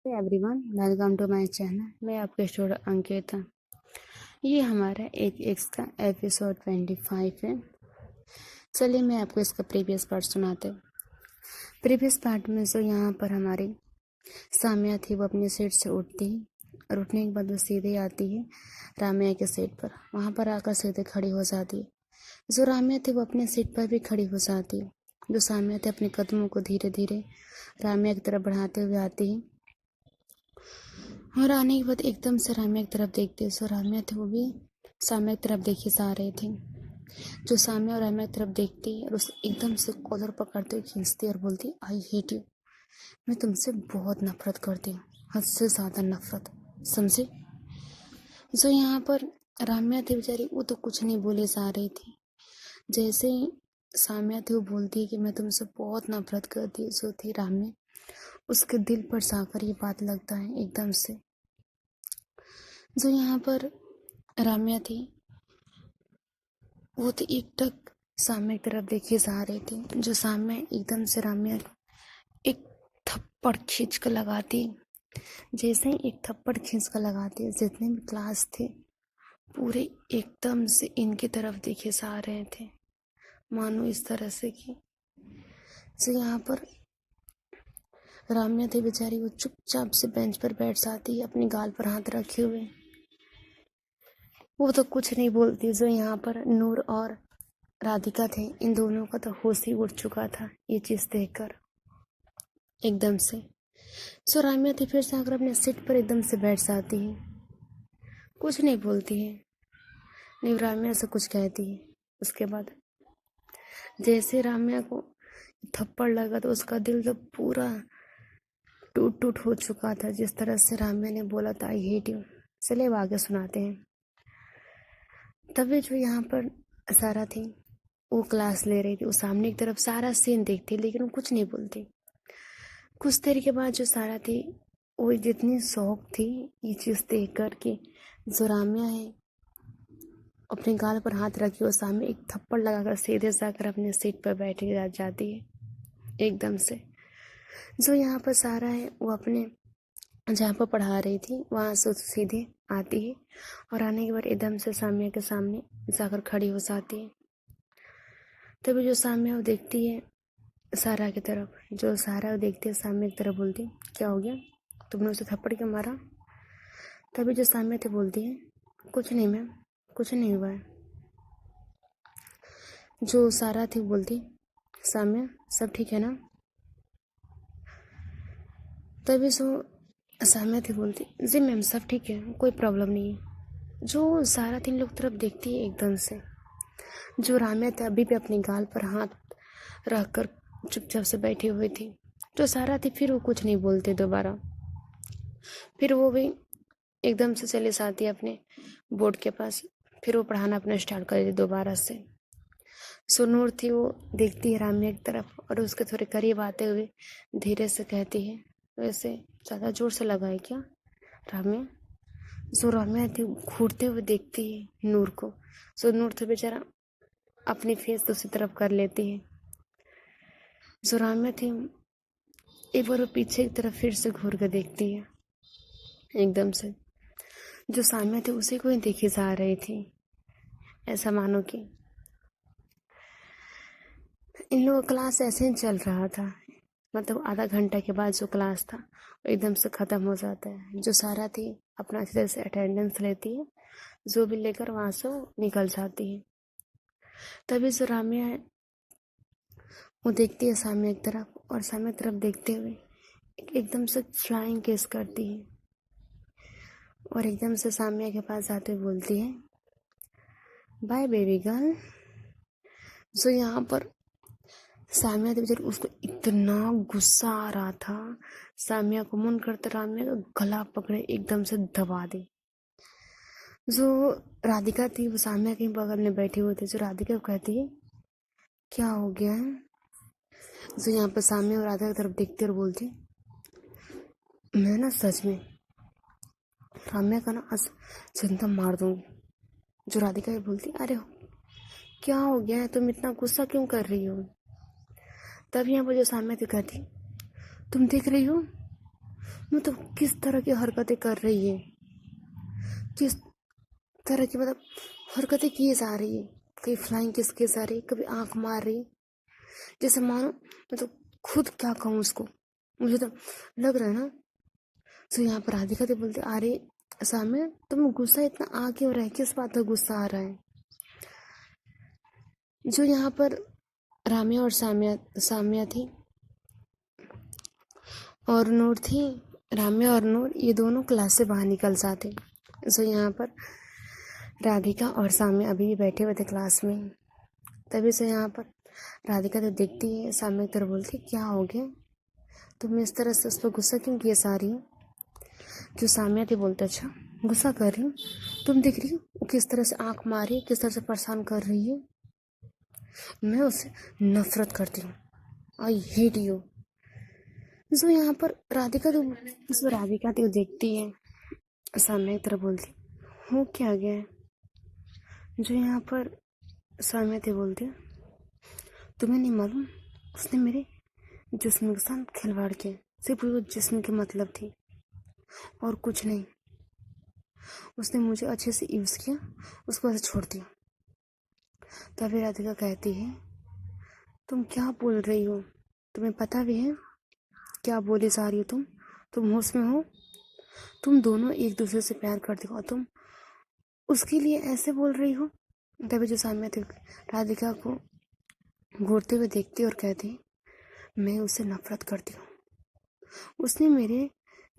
Everyone, welcome to my channel. मैं आपके student Ankita. ये हमारा एक एक्स का एपिसोड 25 है। चलिए मैं आपको इसका प्रीवियस पार्ट सुनाते हूँ। प्रीवियस पार्ट में जो यहाँ पर हमारी साम्या थी वो अपनी सीट से उठती है और उठने के बाद वो सीधे आती है राम्या के सीट पर। वहाँ पर आकर सीधे खड़ी हो जाती है। जो राम्या थी वो अपनी सीट पर भी खड़ी हो जाती है। जो साम्या थी अपने कदमों को धीरे धीरे राम्या की तरफ बढ़ाते हुए आती है और आने के बाद एकदम से राम्या की तरफ देखती है। सो राम्या थी वो भी साम्या की तरफ देखी जा रही थी। जो साम्या और राम्या की तरफ देखती है और उसे एकदम से कॉलर पकड़ते हुए खींचती है और बोलती, आई हेट यू। मैं तुमसे बहुत नफरत करती हूँ, हद से ज़्यादा नफरत, समझे। जो यहाँ पर राम्या थी बेचारी, वो तो कुछ नहीं बोले जा रही थी। जैसे ही साम्या थी वो बोलती है कि मैं तुमसे बहुत नफरत करती हूँ, जो थी राम्या, उसके दिल पर जाकर ये बात लगता है एकदम से। जो यहाँ पर राम्या थी वो तो एकटक साम्या की तरफ देखी जा रही थी। जो साम्या एकदम से राम्या एक थप्पड़ खींच कर लगाती। जैसे ही एक थप्पड़ खींच कर लगाती, जितने भी क्लास थे पूरे एकदम से इनकी तरफ देखे जा रहे थे, मानो इस तरह से कि जो यहाँ पर राम्या थी बेचारी, वो चुपचाप से बेंच पर बैठ जाती है अपनी गाल पर हाथ रखे हुए। वो तो कुछ नहीं बोलती। जो यहाँ पर नूर और राधिका थे, इन दोनों का तो होश ही उड़ चुका था ये चीज देखकर एकदम से। सो राम्या थी फिर से आकर अपने सीट पर एकदम से बैठ जाती है, कुछ नहीं बोलती है। नहीं, राम्या से कुछ कहती है। उसके बाद जैसे राम्या को थप्पड़ लगा तो उसका दिल तो पूरा टूट टूट हो चुका था, जिस तरह से राम्या ने बोला था आई हेट यू। चलिए अब आगे सुनाते हैं। तभी जो यहाँ पर सारा थी वो क्लास ले रही थी। वो सामने की तरफ सारा सीन देखती लेकिन वो कुछ नहीं बोलती। कुछ देर के बाद जो सारा थी वो जितनी शौक थी ये चीज़ देख कर कि जो राम्या है अपने गाल पर हाथ रखी और सामने एक थप्पड़ लगाकर सीधे जाकर अपने सीट पर बैठ जाती है एकदम से। जो यहाँ पर सारा है वो अपने जहाँ पर पढ़ा रही थी वहाँ से सीधे आती है और आने के बाद एकदम से साम्या के सामने जाकर खड़ी हो जाती है। तभी जो साम्या वो देखती है सारा की तरफ। जो सारा देखती है साम्या की तरफ, बोलती क्या हो गया, तुमने उसे थप्पड़ क्यों मारा। तभी जो साम्या थी बोलती है कुछ नहीं मैम, कुछ नहीं हुआ है। जो सारा थी बोलती साम्या सब ठीक है ना। तभी जो साम्या थी बोलती जी मैम सब ठीक है, कोई प्रॉब्लम नहीं है। जो सारा तीन लोग तरफ देखती है एकदम से। जो राम्या थी अभी भी अपनी गाल पर हाथ रखकर चुपचाप से बैठी हुई थी। जो सारा थी फिर वो कुछ नहीं बोलती दोबारा। फिर वो भी एकदम से चली जाती है अपने बोर्ड के पास। फिर वो पढ़ाना अपना स्टार्ट कर देती दोबारा से। सुनूर थी वो देखती है राम्या की तरफ और उसके थोड़े करीब आते हुए धीरे से कहती है वैसे ज़्यादा जोर से लगा है क्या राम्या। जो राम्या थी घूरते हुए देखती है नूर को। सो नूर तो बेचारा अपनी फेस दूसरी तरफ कर लेती है। जो राम्या थी एक बार वो पीछे की तरफ फिर से घूर कर देखती है एकदम से। जो साम्या थी उसी को ही देखी जा रही थी, ऐसा मानो कि इन लोगों का क्लास ऐसे ही चल रहा था। मतलब आधा घंटा के बाद जो क्लास था वो एकदम से ख़त्म हो जाता है। जो सारा थी अपना अच्छी तरह से अटेंडेंस लेती है, जो भी लेकर वहाँ से वो निकल जाती है। तभी जो राम्या है वो देखती है साम्या की तरफ और साम्या की तरफ देखते हुए एकदम से फ्लाइंग किस करती है और एकदम से साम्या के पास जाते हुए बोलती है बाय बेबी गर्ल। जो यहाँ पर साम्या थी बेचारी, उसको इतना गुस्सा आ रहा था। साम्या को मन करता राम्या का गला पकड़े एकदम से दबा दे। जो राधिका थी वो साम्या के बगल में बैठी हुई थी। जो राधिका को कहती है क्या हो गया है। जो यहाँ पर साम्या और राधिका की तरफ देखती और बोलती मैं ना सच में राम्या का ना आज जिंदा मार दूंगी। जो राधिका बोलती अरे क्या हो गया है, तुम इतना गुस्सा क्यों कर रही हो। तब यहाँ पर जो साम्या थी कहती तुम देख रही हो मतलब किस तरह की हरकतें कर रही है, किस तरह की मतलब हरकतें किए जा रही है। कहीं फ्लाइंग किस किए जा रही है, कभी आंख मार रही है, जैसे मानो मतलब खुद क्या कहूँ उसको, मुझे तो लग रहा है ना। तो यहाँ पर राधिका तो बोलते अरे सामने तुम गुस्सा इतना आ क्यों रहा है, किस बात का गुस्सा आ रहा है। जो यहाँ पर रामिया और सामिया सामिया थी और नूर थी। रामिया और नूर ये दोनों क्लास से बाहर निकल जाते। सो यहाँ पर राधिका और सामिया अभी भी बैठे हुए थे क्लास में। तभी से यहाँ पर राधिका तो देखती है, सामिया की तरफ बोलती क्या हो गया, तुम इस तरह से उस पर गुस्सा क्यों किए जा रही हो। जो सामिया थी बोलते अच्छा गुस्सा कर रही हूँ, तुम देख रही हो वो किस तरह से आंख मारी है, किस तरह से परेशान कर रही है। मैं उससे नफरत करती हूँ, आई हेट यू। जो यहाँ पर राधिका तो देखती है, सामने की तरफ बोलती हो क्या गया है। जो यहाँ पर सामने थे बोलती तुम्हें नहीं मालूम उसने मेरे जिस्म के साथ खिलवाड़ किया, सिर्फ वो जिस्म की मतलब थी और कुछ नहीं। उसने मुझे अच्छे से यूज़ किया, उसको ऐसे छोड़ दिया। तभी राधिका कहती है तुम क्या बोल रही हो, तुम्हें पता भी है क्या बोले जा रही हो तुम होश में हो, तुम दोनों एक दूसरे से प्यार करते हो और तुम उसके लिए ऐसे बोल रही हो। तभी जो सामने थे राधिका को घूरते हुए देखती और कहती मैं उससे नफरत करती हूँ, उसने मेरे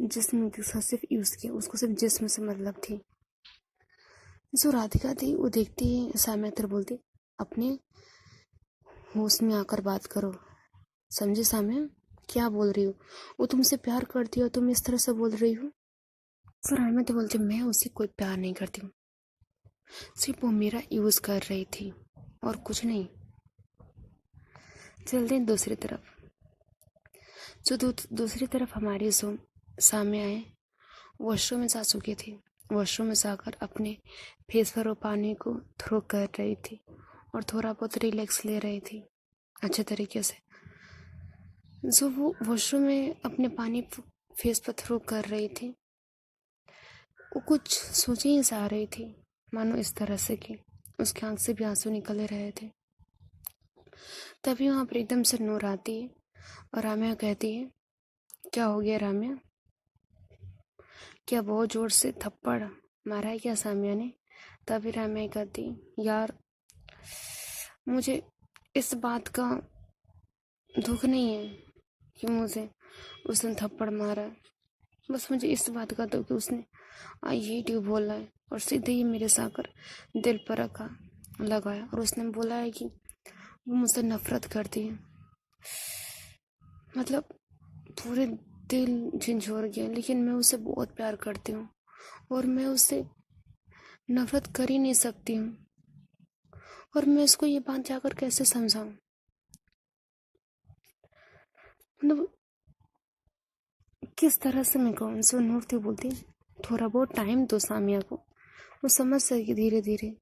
जिस्म के साथ सिर्फ यूज़ किया, उसको सिर्फ जिस्म से मतलब थी। जो राधिका थी वो देखती है, सामने तरफ बोलती अपने होश में आकर बात करो, समझे सामने क्या बोल रही हो, वो तुमसे प्यार करती है और तुम इस तरह से बोल रही हो। फिर रायमा तो बोलती मैं उससे कोई प्यार नहीं करती हूँ, सिर्फ वो मेरा यूज़ कर रही थी और कुछ नहीं। चलते हैं दूसरी तरफ। जो दूसरी तरफ हमारी जो सामने आए वॉशरूम में जा चुकी थी, वॉशरूम में जाकर अपने फेस पर वो पानी को थ्रो कर रही थी और थोड़ा बहुत रिलैक्स ले रही थी अच्छे तरीके से। जो वो वॉशरूम में अपने पानी फेस पर थ्रो कर रही थी, वो कुछ सोचे ही जा रही थी, मानो इस तरह से कि उसकी आंख से भी आंसू निकल रहे थे। तभी वहाँ पर एकदम से नूर आती है और राम्या कहती है क्या हो गया राम्या, क्या बहुत जोर से थप्पड़ मारा है क्या सामिया ने। तभी राम्या कहती यार मुझे इस बात का दुख नहीं है कि मुझे उसने थप्पड़ मारा, बस मुझे इस बात का दुख कि उसने आई हेट यू बोला है और सीधे ही मेरे साकर दिल पर रखा लगाया और उसने बोला है कि वो मुझसे नफरत करती है। मतलब पूरे दिल झंझोर गया, लेकिन मैं उसे बहुत प्यार करती हूँ और मैं उससे नफरत कर ही नहीं सकती हूँ और मैं उसको ये बात जाकर कैसे समझाऊं। मतलब किस तरह से मैं कहूँ। सो नूर थी बोलती थोड़ा बहुत टाइम दो सामिया को, वो समझ सकेगी धीरे धीरे।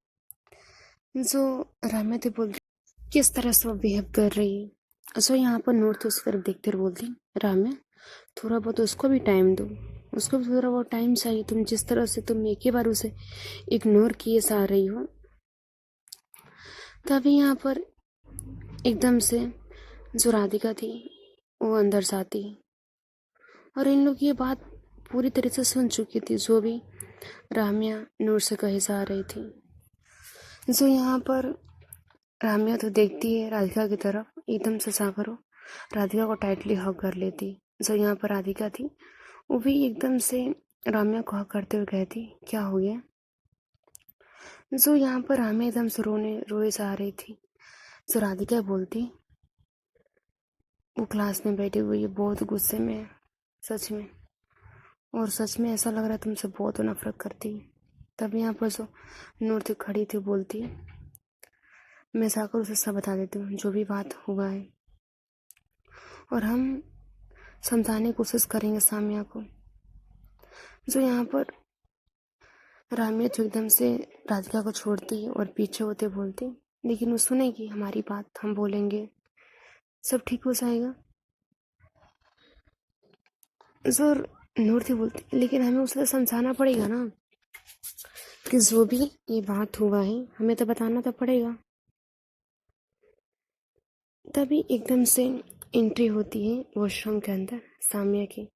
जो राम्या थी बोलती किस तरह से वो बिहेव कर रही है। सो यहाँ पर नूर थी उसकी तरफ देखते हुए बोलती राम्या थोड़ा बहुत उसको भी टाइम दो, उसको भी थोड़ा बहुत टाइम चाहिए। तुम जिस तरह से तुम एक ही बार उसे इग्नोर किए जा रही हो। तभी यहाँ पर एकदम से जो राधिका थी वो अंदर जाती और इन लोग ये बात पूरी तरह से सुन चुकी थी जो भी राम्या नूर से कही जा रही थी। जो यहाँ पर राम्या तो देखती है राधिका की तरफ, एकदम से जाकर वो राधिका को टाइटली हग कर लेती। जो यहाँ पर राधिका थी वो भी एकदम से राम्या को हग करते हुए कहती क्या हो गया। जो यहाँ पर राम्या एकदम से रोए जा रही थी। जो राधिका बोलती वो क्लास में बैठी हुई है बहुत गुस्से में है सच में, और सच में ऐसा लग रहा है तुमसे बहुत नफरत करती है। तब यहाँ पर जो नूर थी खड़ी थी बोलती मैं जाकर उसे सब बता देती हूँ जो भी बात हुआ है और हम समझाने की कोशिश करेंगे सामिया को। जो यहाँ पर रामिया तो एकदम से राधिका को छोड़ती और पीछे होते बोलती लेकिन वो सुनेगी हमारी बात, हम बोलेंगे सब ठीक हो जाएगा। जो नूर थी बोलती, लेकिन हमें उसे समझाना पड़ेगा ना कि जो भी ये बात हुआ है हमें तो बताना तो पड़ेगा। तभी एकदम से एंट्री होती है वॉशरूम के अंदर सामिया की।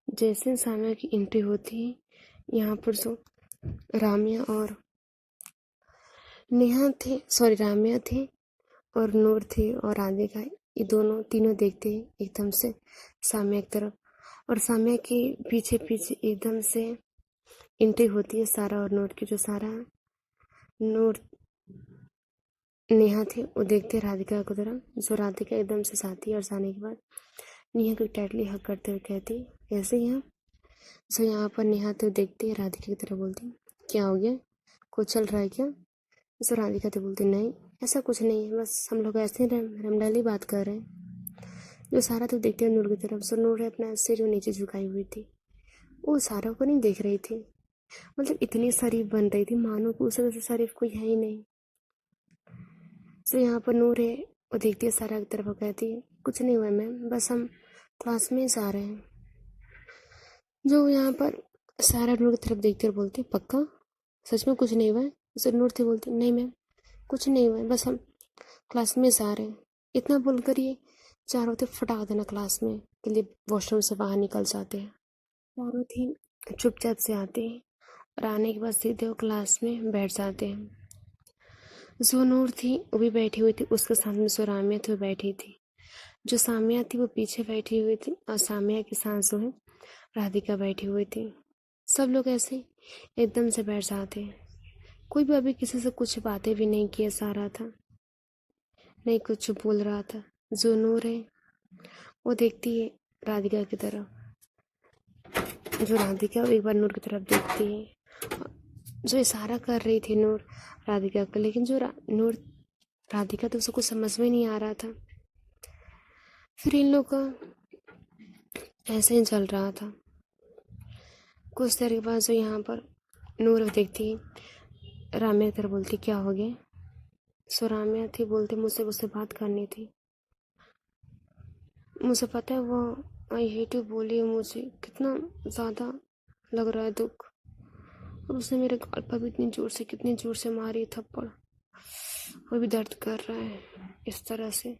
जैसे सामिया की एंट्री होती है, यहाँ पर जो रामिया और नेहा थे, सॉरी रामिया थे और नूर थी और राधिका, ये दोनों तीनों देखते हैं एकदम से सामिया की तरफ, और सामिया के पीछे पीछे एकदम से एंट्री होती है सारा और नूर की। जो सारा नूर नेहा थे वो देखते राधिका की तरफ, जो राधिका एकदम से जाती है और जाने के बाद नेहा को टाइटली हक करते हुए कहती, कैसे हैं आप? जो यहाँ पर नेहा तो देखते राधिका की तरफ बोलती, क्या हो गया, कुछ चल रहा है क्या? जो राधिका तो बोलती, नहीं ऐसा कुछ नहीं है, बस हम लोग ऐसे रमडाली बात कर रहे हैं। जो सारा तो देखते हैं नूर की तरफ, जो नूर अपना सिर जो नीचे झुकाई हुई थी, वो सारा को नहीं देख रही थी। मतलब इतनी शरीफ बन रही थी मानो कि उसे वैसे शरीफ कोई है ही नहीं। तो यहाँ पर नूर है, वो देखती है सारा की तरफ, कहती है कुछ नहीं हुआ मैम, बस हम क्लास में जा रहे हैं। जो यहाँ पर सारा नूर की तरफ देखते और बोलती, पक्का सच में कुछ नहीं हुआ है? उसे नूर थी बोलती, नहीं मैम कुछ नहीं हुआ है, बस हम क्लास में जा रहे हैं। इतना बोलकर ये चारों थे फटा देना क्लास में के लिए वॉशरूम से बाहर निकल जाते हैं। चारों थी चुपचाप से आते हैं और आने के बाद सीधे वो क्लास में बैठ जाते हैं। जो नूर थी वो भी बैठी हुई थी, उसके सामने जो रामिया थी वो बैठी थी। जो सामिया थी वो पीछे बैठी हुई थी और सामिया के साथ जो है राधिका बैठी हुई थी। सब लोग ऐसे एकदम से बैठ जाते हैं। कोई भी अभी किसी से कुछ बातें भी नहीं किए जा रहा था, नहीं कुछ बोल रहा था। जो नूर है वो देखती है राधिका की तरफ, जो राधिका एक बार नूर की तरफ देखती है, जो इशारा कर रही थी नूर राधिका को, लेकिन जो नूर राधिका तो उसको कुछ समझ में नहीं आ रहा था। फिर इन लोग का ऐसे ही चल रहा था। कुछ देर के बाद जो यहाँ पर नूर देखती है रामिया की तरफ, बोलती क्या हो गया? सो रामिया थी बोलते, मुझसे उससे बात करनी थी। मुझे पता है वो आई हेट यू बोली है, मुझे कितना ज़्यादा लग रहा है दुख, और उसने मेरे गाल पर भी इतनी जोर से, कितनी जोर से मारी थप्पड़, वो भी दर्द कर रहा है इस तरह से।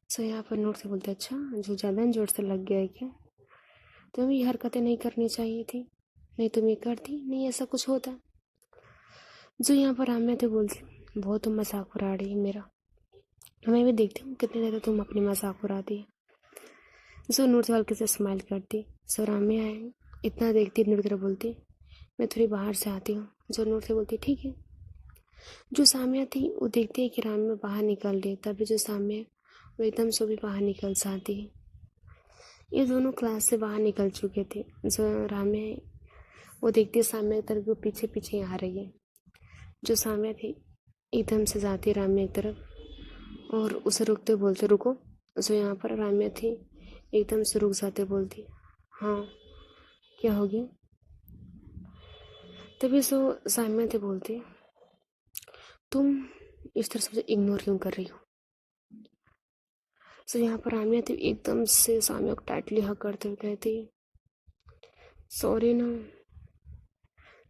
सो यहाँ पर नूर से बोलते, अच्छा जो ज़्यादा जोर से लग गया है क्या? तुम्हें ये हरकतें नहीं करनी चाहिए थी, नहीं तुम ये करती, नहीं ऐसा कुछ होता। जो यहाँ पर रामिया थे बोलती, बहुत तुम मजाक उड़ा रही है मेरा, मैं भी देखती हूँ कितनी ज़्यादा तुम अपनी मजाक उड़ाती है। जो नूर से हल्के से स्माइल करती। सो रामिया है इतना देखती, नूर की तरफ बोलती, मैं थोड़ी बाहर से आती हूँ। जो नूर से बोलती, ठीक है। जो सामिया थी वो देखती है कि रामिया बाहर निकल रही, तभी जो सामिया वो एकदम से भी बाहर निकल जाती है। ये दोनों क्लास से बाहर निकल चुके थे। जो रामिया वो देखती है सामिया की तरफ, वो पीछे पीछे आ रही है। जो सामिया थी एकदम से जाती है रामिया की तरफ और उसे रुकते बोलते, रुको। जो यहाँ पर रामिया थी एकदम से रुक जाते बोलती, हाँ क्या हो गया? तभी सो सामिया थे बोलती, तुम इस तरह से मुझे इग्नोर क्यों कर रही हो? सो यहाँ पर रामिया थी एकदम से सामिया को टाइटली हक करते हुए कहती, सॉरी ना।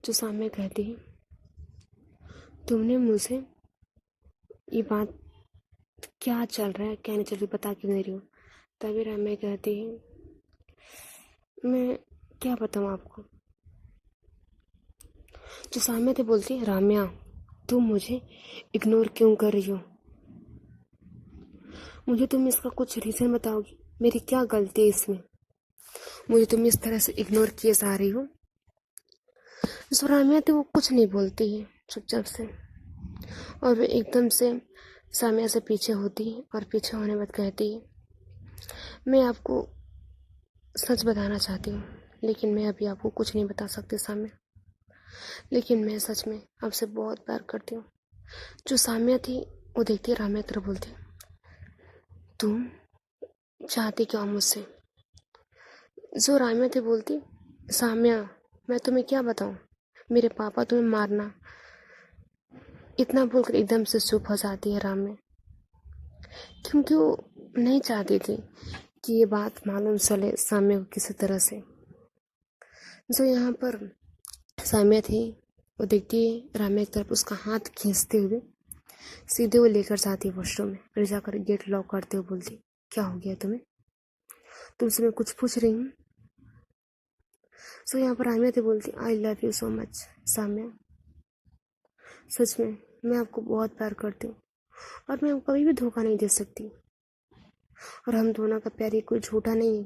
जो सामिया कहती, तुमने मुझे ये बात क्या चल रहा है क्या नहीं चल रही बता क्यों नहीं रही हो? तभी रामिया कहती है, मैं क्या बताऊँ आपको? जो सामिया थे बोलती, रामिया तुम मुझे इग्नोर क्यों कर रही हो? मुझे तुम इसका कुछ रीज़न बताओगी, मेरी क्या गलती है इसमें, मुझे तुम इस तरह से इग्नोर किए जा रही हो? जो रामिया थी वो कुछ नहीं बोलती है चुपचाप से, और वो एकदम से सामिया से पीछे होती है और पीछे होने बाद कहती है, मैं आपको सच बताना चाहती हूँ, लेकिन मैं अभी आपको कुछ नहीं बता सकती सामिया, लेकिन मैं सच में आपसे बहुत प्यार करती हूँ। जो सामिया थी वो देखती है रामिया की तरफ, बोलती, तुम चाहती क्या हो मुझसे? जो रामिया थी बोलती, सामिया मैं तुम्हें क्या बताऊँ, मेरे पापा तुम्हें मारना। इतना बोलकर एकदम से चुप हो जाती है रामिया, क्योंकि वो नहीं चाहती थी कि ये बात मालूम चले सामिया को किसी तरह से। जो यहाँ पर सामिया थी वो देखती है रामिया की तरफ, उसका हाथ खींचते हुए सीधे वो लेकर जाती है वॉशरूम में। फिर जाकर गेट लॉक करते हुए बोलती, क्या हो गया तुम्हें? तुमसे मैं कुछ पूछ रही हूँ। सो यहाँ पर रामिया थी बोलती, I love you so much Samiya, सच में मैं आपको बहुत प्यार करती हूँ और मैं आपको कभी भी धोखा नहीं दे सकती, और हम दोनों का प्यार ये कोई झूठा नहीं है।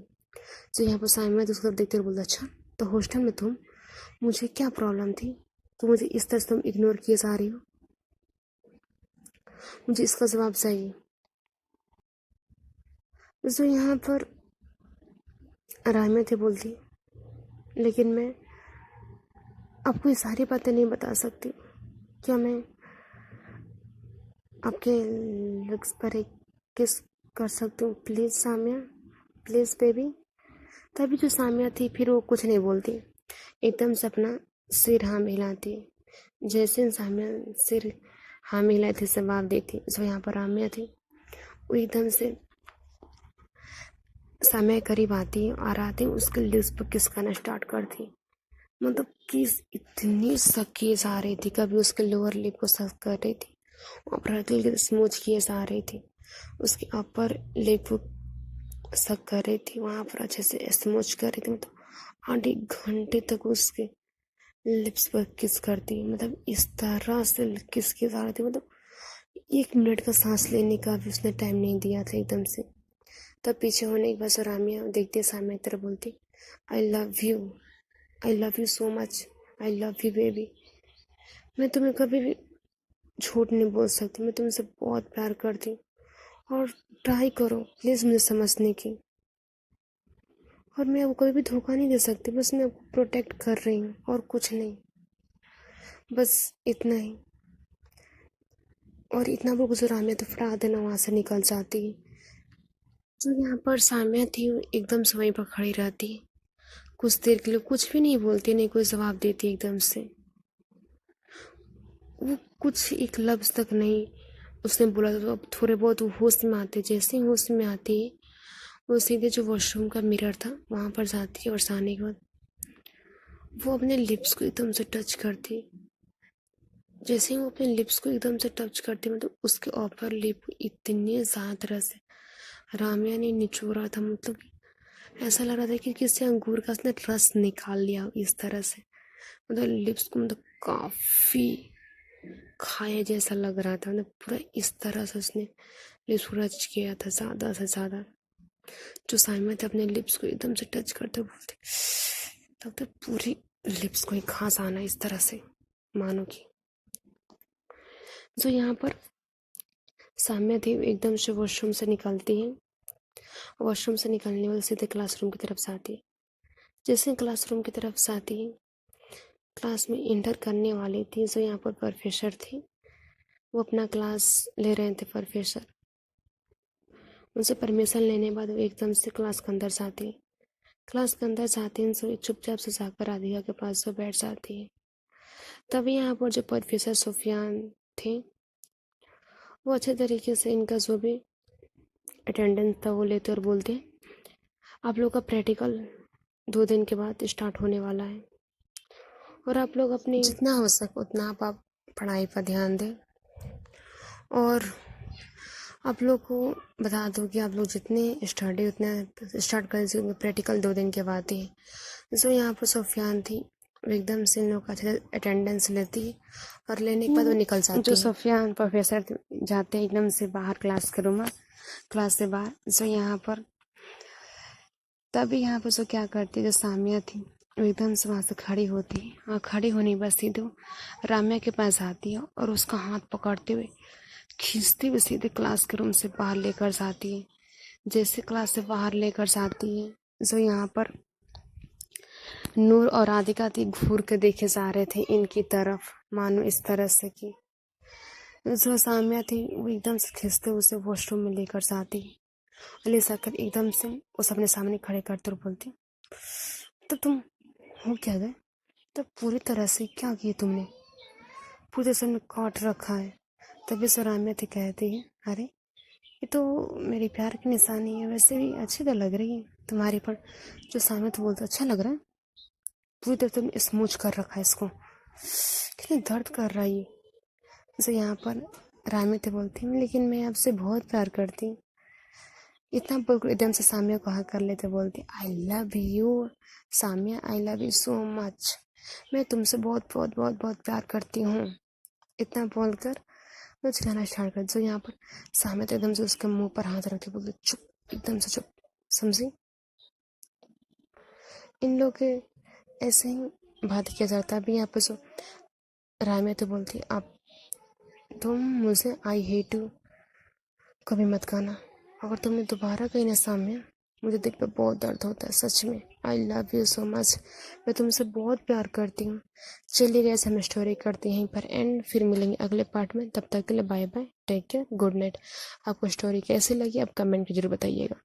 जो यहाँ पर सामिया उसको देखते हुए बोलता, अच्छा तो हॉस्टल में तुम, मुझे क्या प्रॉब्लम थी तो मुझे इस तरह से तुम इग्नोर किए जा रही हो? मुझे इसका जवाब चाहिए। जो यहाँ पर रामिया थी बोलती, लेकिन मैं आपको ये सारी बातें नहीं बता सकती। क्या मैं आपके लिप्स पर एक किस कर सकती हूँ प्लीज़ सामिया, प्लीज़ बेबी? तभी जो सामिया थी फिर वो कुछ नहीं बोलती, एकदम से अपना सिर हाँ मिलाती है। जैसे सामिया सिर हाँ मिलाती जवाब देती, जो यहाँ पर रामिया थी वो एकदम से सामिया करीब आती है और आते उसके लिप्स पर किस करना स्टार्ट करती। मतलब किस इतनी सक किए जा रही थी, कभी उसके लोअर लिप को सक कर रही थी, ऊपर हल्के स्मूच किए जा रही थी, उसके अपर लिप को सक कर रही थी, वहाँ पर अच्छे से स्मूच कर रही थी। मतलब आधे घंटे तक उसके लिप्स पर किस करती, मतलब इस तरह से किस किए जा रही थी, मतलब 1 मिनट का सांस लेने का भी उसने टाइम नहीं दिया था एकदम से। तब पीछे होने के बाद रामिया देखते सामने तरफ बोलती, I love you so much, I love you baby. मैं तुम्हें कभी भी झूठ नहीं बोल सकती, मैं तुमसे बहुत प्यार करती हूँ और ट्राई करो प्लीज़ मुझे समझने की, और मैं आपको कभी भी धोखा नहीं दे सकती, बस मैं आपको प्रोटेक्ट कर रही हूँ और कुछ नहीं, बस इतना ही। और इतना बोल गुजर रामिया तो फटाक देना वहाँ से निकल जाती है। जो यहाँ पर सामिया थी वो एकदम से वहीं पर खड़ी रहती, कुछ देर के लिए कुछ भी नहीं बोलती, नहीं कोई जवाब देती, एकदम से वो कुछ एक लफ्ज़ तक नहीं उसने बोला। तो अब थोड़े बहुत वो होश में आते, जैसे ही होश में आती है वो सीधे जो वॉशरूम का मिरर था वहाँ पर जाती है, और जाने के बाद वो अपने लिप्स को एकदम से टच करती। जैसे ही वो अपने लिप्स को एकदम से टच करती, मतलब उसके ऊपर लिप इतनी ज़्यादा तरह से रामिया ने निचोड़ा था, मतलब ऐसा लग रहा था कि किसी अंगूर का उसने रस निकाल लिया इस तरह से। मतलब लिप्स को मतलब काफ़ी खाया जैसा लग रहा था, मतलब पूरा इस तरह से उसने लिप्स को टच किया था ज़्यादा से ज़्यादा। जो साइमा थे अपने लिप्स को एकदम से टच करते बोलते, तब तक पूरी लिप्स को ही खांस आना इस तरह से मानो कि। जो यहाँ पर साम्या थी एकदम से वॉशरूम से निकलती है, वॉशरूम से निकलने वाले सीधे क्लासरूम की तरफ जाती है। जैसे क्लासरूम की तरफ जाती है, क्लास में इंटर करने वाली थी, जो यहाँ पर प्रोफेसर थी, वो अपना क्लास ले रहे थे प्रोफेसर। उनसे परमिशन लेने के बाद वो एकदम से क्लास के अंदर जाती है। क्लास के अंदर जाती है तो चुपचाप से जाकर राधिका के पास वो बैठ जाती है। तभी यहाँ पर जो प्रोफेसर सुफियान थे वो अच्छे तरीके से इनका जो भी अटेंडेंस था वो लेते और बोलते, आप लोग का प्रैक्टिकल 2 दिन के बाद स्टार्ट होने वाला है, और आप लोग अपनी जितना हो सके उतना आप पढ़ाई पर ध्यान दें, और आप लोग को बता दो कि आप लोग जितने स्टडी उतना स्टार्ट करें, प्रैक्टिकल 2 दिन के बाद ही। जो यहाँ पर सुफियान थी वो एकदम से इन लोग का अच्छे अटेंडेंस लेती है, और लेने के बाद वो निकल जाती है। जो सुफियान प्रोफेसर जाते हैं एकदम से बाहर क्लास के रूम में, क्लास से बाहर। जो यहाँ पर तभी यहाँ पर जो क्या करती, जो सामिया थी वो एकदम से वहाँ से खड़ी होती है, और खड़ी होने बस सीधे रामिया के पास आती है और उसका हाथ पकड़ते हुए खींचते हुए सीधे क्लास के रूम से बाहर लेकर जाती है। जैसे क्लास से बाहर लेकर जाती है, जो यहाँ पर नूर और राधिका थी घूर के देखे जा रहे थे इनकी तरफ, मानो इस तरह से कि जो सामिया थी वो एकदम से खींचते उसे वॉशरूम में लेकर जाती, ले जाकर एकदम से उस अपने सामने खड़े करते और बोलती, तो तुम हो क्या गए? तब पूरी तरह से क्या किए तुमने? पूरे सर में काट रखा है। तभी सरामिया थी कहती है, अरे ये तो मेरी प्यार की निशानी है, वैसे भी अच्छी तो लग रही है तुम्हारी पर। जो सामने तो बोलता, अच्छा लग रहा है? पूरी तरह से स्मूच कर रखा है इसको। कितनी दर्द कर रहा है ये। जैसे यहाँ पर रामित बोलती हूँ, लेकिन मैं आपसे बहुत प्यार करती हूँ। इतना बोलकर एकदम से सामिया को हक कर लेते, बोलती I love you Samia, I love you so much, मैं तुमसे बहुत बहुत बहुत बहुत प्यार करती हूँ। इतना बोलकर वो चिल्लाना स्टार्ट कर। जो यहाँ पर सामिया तो एकदम से उसके मुंह पर हाथ रख के बोलते चुप, एकदम से चुप, समझी। इन लोग के ऐसे ही बात किया जाता है। अभी यहाँ पर जो रामिया तो बोलती आप, तुम मुझे आई हेट यू कभी मत कहना। अगर तुमने दोबारा कही ना सामने, मुझे दिल पे बहुत दर्द होता है सच में। आई लव यू सो मच, मैं तुमसे बहुत प्यार करती हूँ। चलिए गैस, हम स्टोरी करते हैं यहीं पर एंड, फिर मिलेंगे अगले पार्ट में। तब तक के लिए bye bye, take care, good night. आपको स्टोरी कैसी लगी आप कमेंट में जरूर बताइएगा।